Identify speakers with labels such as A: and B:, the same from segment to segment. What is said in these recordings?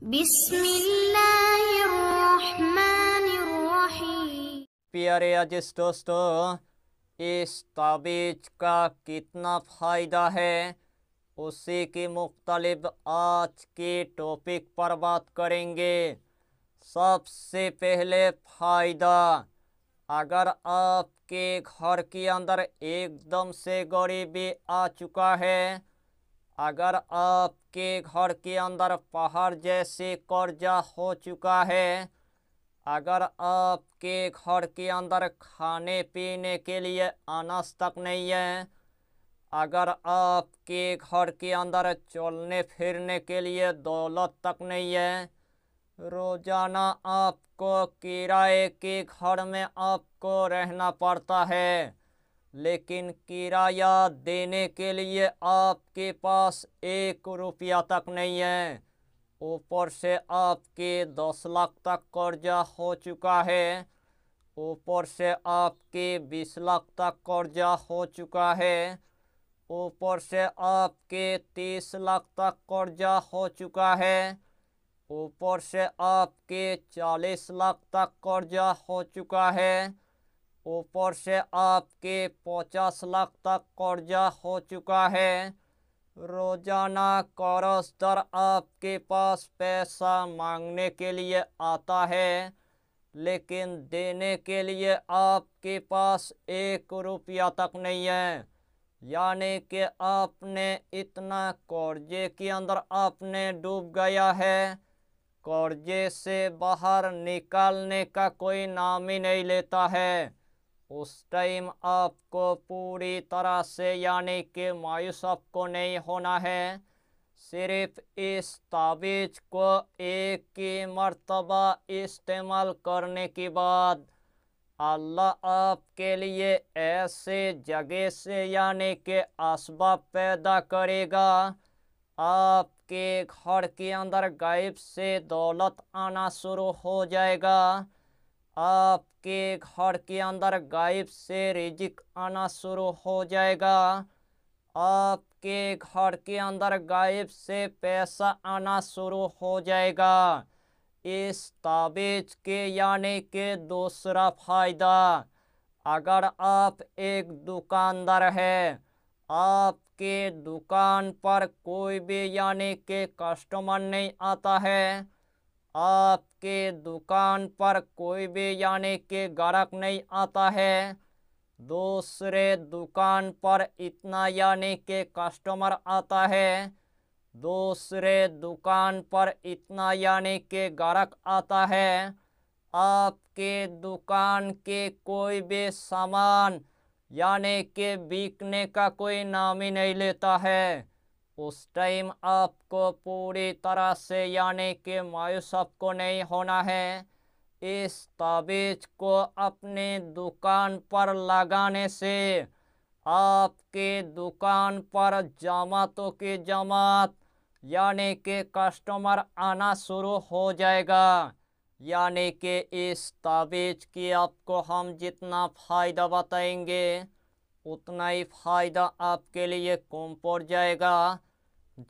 A: बिस्मिल्लाहिर्रहमानिर्रहीम।
B: प्यारे अजीज दोस्तों, इस ताबीज का कितना फ़ायदा है उसी की मुख्तलिफ आज के टॉपिक पर बात करेंगे। सबसे पहले फ़ायदा, अगर आपके घर के अंदर एकदम से गरीबी आ चुका है, अगर आपके घर के अंदर पहाड़ जैसे कर्जा हो चुका है, अगर आपके घर के अंदर खाने पीने के लिए अनाज तक नहीं है, अगर आपके घर के अंदर चलने फिरने के लिए दौलत तक नहीं है, रोज़ाना आपको किराए के घर में आपको रहना पड़ता है, लेकिन किराया देने के लिए आपके पास 1 रुपया तक नहीं है, ऊपर से आपके 10 लाख तक कर्जा हो चुका है, ऊपर से आपके 20 लाख तक कर्जा हो चुका है, ऊपर से आपके 30 लाख तक कर्जा हो चुका है, ऊपर से आपके 40 लाख तक कर्जा हो चुका है, ऊपर से आपके 50 लाख तक कर्जा हो चुका है। रोज़ाना कर्जदार आपके पास पैसा मांगने के लिए आता है, लेकिन देने के लिए आपके पास 1 रुपया तक नहीं है। यानी कि आपने इतना कर्जे के अंदर आपने डूब गया है, कर्जे से बाहर निकालने का कोई नाम ही नहीं लेता है। उस टाइम आपको पूरी तरह से यानी कि मायूस आपको नहीं होना है। सिर्फ इस ताबीज़ को एक ही मर्तबा इस्तेमाल करने के बाद अल्लाह आपके लिए ऐसे जगह से यानी कि असबाब पैदा करेगा, आपके घर के अंदर गायब से दौलत आना शुरू हो जाएगा, आपके घर के अंदर गायब से रिजिक आना शुरू हो जाएगा, आपके घर के अंदर गायब से पैसा आना शुरू हो जाएगा। इस ताबीज़ के यानी कि दूसरा फ़ायदा, अगर आप एक दुकानदार है, आपके दुकान पर कोई भी यानी कि कस्टमर नहीं आता है, आपके दुकान पर कोई भी यानी कि ग्राहक नहीं आता है, दूसरे दुकान पर इतना यानी कि कस्टमर आता है, दूसरे दुकान पर इतना यानी कि ग्राहक आता है, आपके दुकान के कोई भी सामान यानी कि बिकने का कोई नाम ही नहीं लेता है। उस टाइम आपको पूरी तरह से यानी कि मायूस आपको नहीं होना है। इस ताबीज़ को अपने दुकान पर लगाने से आपके दुकान पर जमातों की जमात यानी कि कस्टमर आना शुरू हो जाएगा। यानी कि इस ताबीज़ की आपको हम जितना फ़ायदा बताएंगे उतना ही फ़ायदा आपके लिए कम पड़ जाएगा।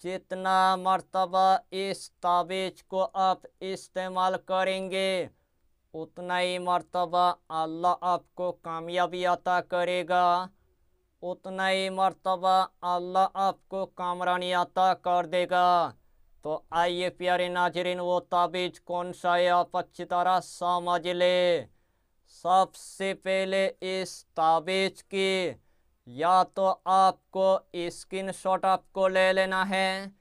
B: जितना मर्तबा इस ताबीज़ को आप इस्तेमाल करेंगे उतना ही मर्तबा अल्लाह आपको कामयाबी अता करेगा, उतना ही मर्तबा अल्लाह आपको कामरानी अता कर देगा। तो आइए प्यारे नाजरीन, वो ताबीज़ कौन सा है आप अच्छी तरह समझ ले। सबसे पहले इस ताबीज़ की या तो आपको स्क्रीनशॉट आपको ले लेना है,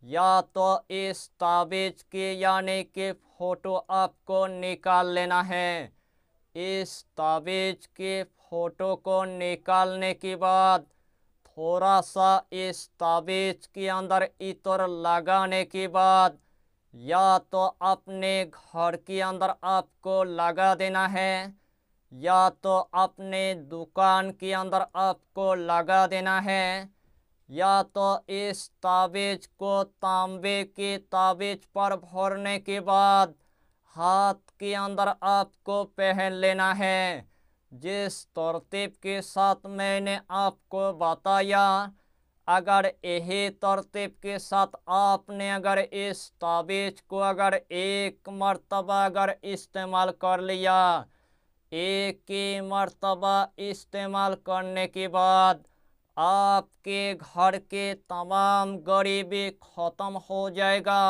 B: या तो इस ताबीज़ की यानी कि फ़ोटो आपको निकाल लेना है। इस ताबीज़ की फ़ोटो को निकालने के बाद थोड़ा सा इस ताबीज़ के अंदर इत्र लगाने के बाद या तो अपने घर के अंदर आपको लगा देना है, या तो अपने दुकान के अंदर आपको लगा देना है, या तो इस ताबीज़ को तांबे के ताबीज़ पर भरने के बाद हाथ के अंदर आपको पहन लेना है। जिस तरतीब के साथ मैंने आपको बताया, अगर यही तरतीब के साथ आपने अगर इस ताबीज़ को अगर एक मर्तबा अगर इस्तेमाल कर लिया, एक ही मर्तबा इस्तेमाल करने के बाद आपके घर के तमाम गरीबी ख़त्म हो जाएगा।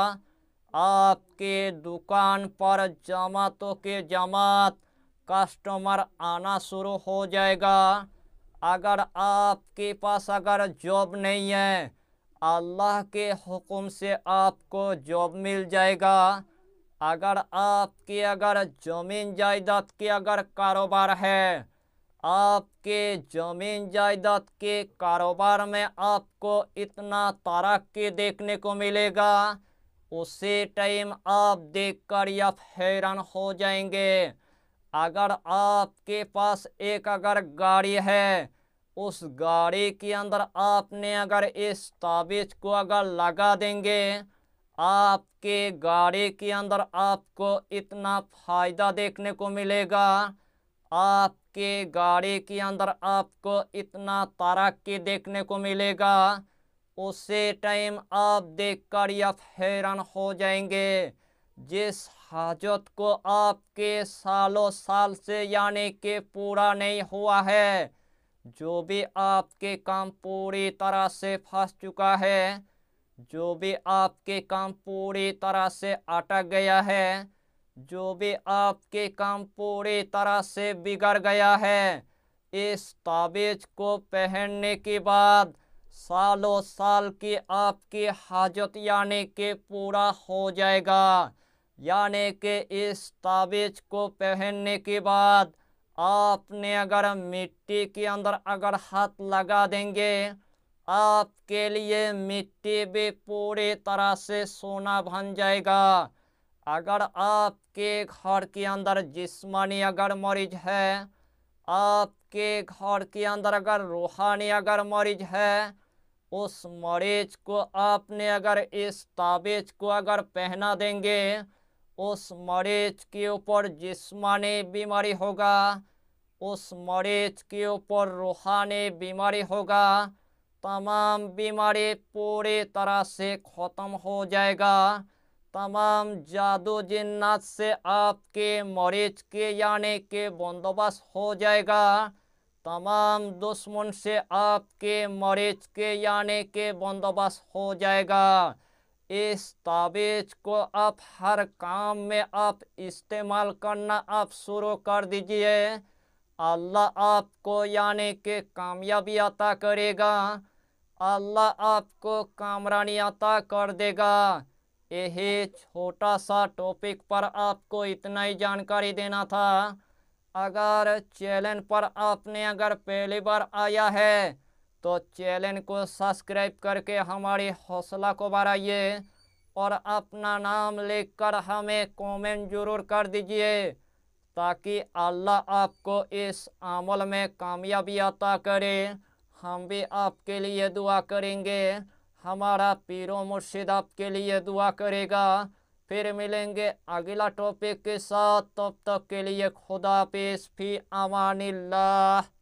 B: आपके दुकान पर जमातों के जमात कस्टमर आना शुरू हो जाएगा। अगर आपके पास अगर जॉब नहीं है, अल्लाह के हुक्म से आपको जॉब मिल जाएगा। अगर आपकी अगर ज़मीन जायदाद के अगर कारोबार है, आपके ज़मीन जायदाद के कारोबार में आपको इतना तरक्की देखने को मिलेगा, उसी टाइम आप देखकर आप हैरान हो जाएंगे। अगर आपके पास एक अगर गाड़ी है, उस गाड़ी के अंदर आपने अगर इस ताबीज़ को अगर लगा देंगे, आपके गाड़ी के अंदर आपको इतना फ़ायदा देखने को मिलेगा, आपके गाड़ी के अंदर आपको इतना तरक्की देखने को मिलेगा, उसी टाइम आप देखकर आप हैरान हो जाएंगे। जिस हाजत को आपके सालों साल से यानी कि पूरा नहीं हुआ है, जो भी आपके काम पूरी तरह से फंस चुका है, जो भी आपके काम पूरी तरह से अटक गया है, जो भी आपके काम पूरी तरह से बिगड़ गया है, इस ताबीज़ को पहनने के बाद सालों साल की आपकी हाजत यानी कि पूरा हो जाएगा। यानी कि इस ताबीज़ को पहनने के बाद आपने अगर मिट्टी के अंदर अगर हाथ लगा देंगे, आपके लिए मिट्टी भी पूरी तरह से सोना बन जाएगा। अगर आपके घर के अंदर जिस्मानी अगर मरीज है, आपके घर के अंदर अगर रूहानी अगर मरीज है, उस मरीज को आपने अगर इस ताबीज़ को अगर पहना देंगे, उस मरीज के ऊपर जिस्मानी बीमारी होगा, उस मरीज के ऊपर रूहानी बीमारी होगा, तमाम बीमारी पूरी तरह से ख़त्म हो जाएगा। तमाम जादू जिन्नात से आपके मरीज के यानी के बंदोबस्त हो जाएगा। तमाम दुश्मन से आपके मरीज के यानी के बंदोबस्त हो जाएगा। इस ताबीज़ को आप हर काम में आप इस्तेमाल करना आप शुरू कर दीजिए। अल्लाह आपको यानी कि कामयाबी अता करेगा, अल्लाह आपको कामरानी अता कर देगा। यही छोटा सा टॉपिक पर आपको इतना ही जानकारी देना था। अगर चैनल पर आपने अगर पहली बार आया है, तो चैनल को सब्सक्राइब करके हमारी हौसला को बढ़ाइए और अपना नाम लिखकर हमें कमेंट ज़रूर कर दीजिए, ताकि अल्लाह आपको इस अमल में कामयाबी अता करे। हम भी आपके लिए दुआ करेंगे, हमारा पीरो मुर्शिद आपके लिए दुआ करेगा। फिर मिलेंगे अगला टॉपिक के साथ, तब तक के लिए खुदा हाफिज़, फी अमानिल्लाह।